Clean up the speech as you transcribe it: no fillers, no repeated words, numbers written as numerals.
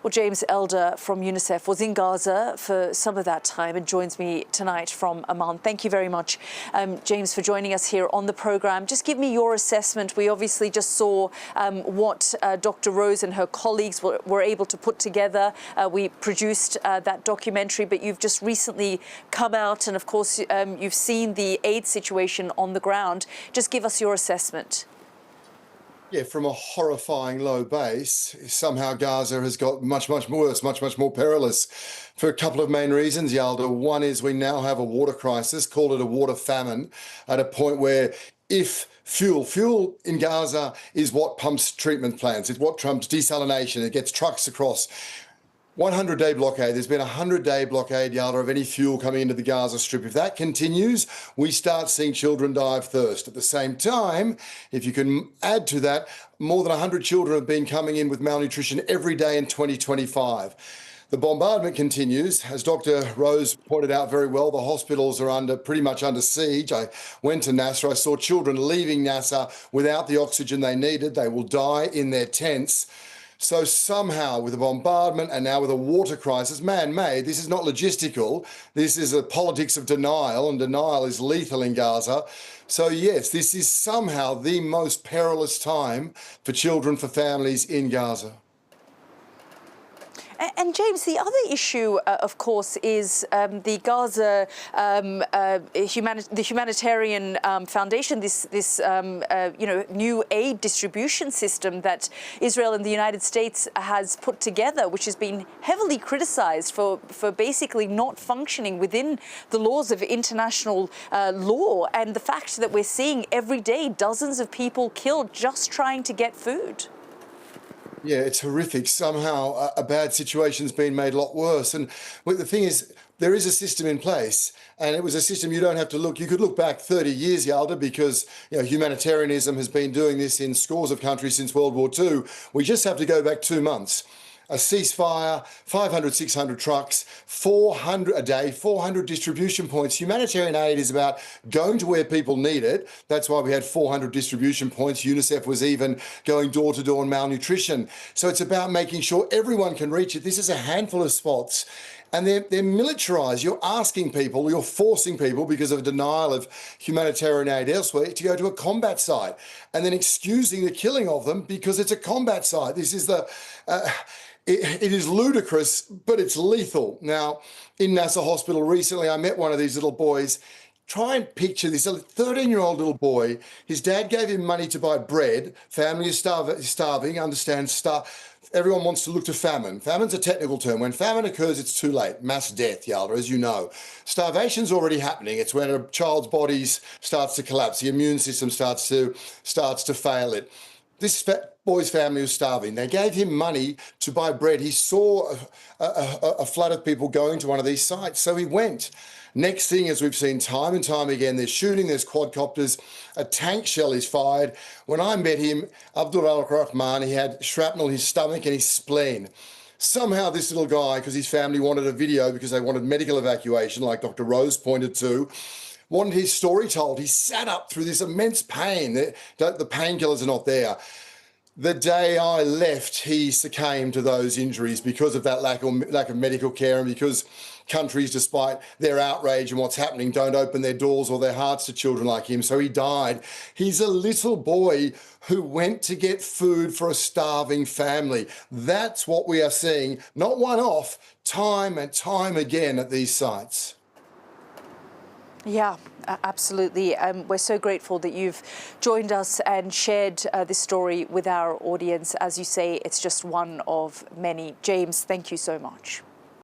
Well, James Elder from UNICEF was in Gaza for some of that time and joins me tonight from Amman. Thank you very much, James, for joining us here on the programme. Just give me your assessment. We obviously just saw what Dr. Rose and her colleagues were able to put together. We produced that documentary, but you've just recently come out and, of course, you've seen the aid situation on the ground. Just give us your assessment. Yeah, from a horrifying low base, somehow Gaza has got much worse, much more perilous for a couple of main reasons, Yalda. One is we now have a water crisis, call it a water famine, at a point where if fuel in Gaza is what pumps treatment plants, it's what pumps desalination, it gets trucks across. 100-day blockade. There's been a 100-day blockade, Yalda, of any fuel coming into the Gaza Strip. If that continues, we start seeing children die of thirst. At the same time, if you can add to that, more than 100 children have been coming in with malnutrition every day in 2025. The bombardment continues. As Dr. Rose pointed out very well, the hospitals are pretty much under siege. I went to Nasser. I saw children leaving Nasser without the oxygen they needed. They will die in their tents. So somehow, with a bombardment and now with a water crisis, man-made, this is not logistical. This is a politics of denial, and denial is lethal in Gaza. So yes, this is somehow the most perilous time for children, for families in Gaza. And James, the other issue, of course, is the Gaza, the humanitarian foundation, this new aid distribution system that Israel and the United States has put together, which has been heavily criticized for basically not functioning within the laws of international law, and the fact that we're seeing every day dozens of people killed just trying to get food. Yeah, it's horrific. Somehow a bad situation's been made a lot worse. And the thing is, there is a system in place, and it was a system you don't have to look. You could look back 30 years, Yalda, because humanitarianism has been doing this in scores of countries since World War II. We just have to go back 2 months. A ceasefire, 500, 600 trucks, 400 a day, 400 distribution points. Humanitarian aid is about going to where people need it. That's why we had 400 distribution points. UNICEF was even going door to door on malnutrition. So it's about making sure everyone can reach it. This is a handful of spots, and they're militarized. You're asking people, you're forcing people, because of denial of humanitarian aid elsewhere, to go to a combat site, and then excusing the killing of them because it's a combat site. This is it is ludicrous, but it's lethal. Now, in Nasser Hospital recently, I met one of these little boys. Try and picture this, a 13-year-old little boy. His dad gave him money to buy bread. Family is starving, everyone wants to look to famine. Famine's a technical term. When famine occurs, it's too late. Mass death, Yalda, as you know. Starvation's already happening. It's when a child's body starts to collapse. The immune system starts to fail it. This boy's family was starving. They gave him money to buy bread. He saw a flood of people going to one of these sites, so he went. Next thing, as we've seen time and time again, there's shooting, there's quadcopters, a tank shell is fired. When I met him, Abdul al-Rahman, he had shrapnel in his stomach and his spleen. Somehow this little guy, because his family wanted a video because they wanted medical evacuation, like Dr. Rose pointed to, wanted his story told. He sat up through this immense pain. The painkillers are not there. The day I left, he succumbed to those injuries because of that lack of medical care, and because countries, despite their outrage and what's happening, don't open their doors or their hearts to children like him. So he died. He's a little boy who went to get food for a starving family. That's what we are seeing, not one-off, time and time again at these sites. Yeah, absolutely. We're so grateful that you've joined us and shared this story with our audience. As you say, it's just one of many. James, thank you so much.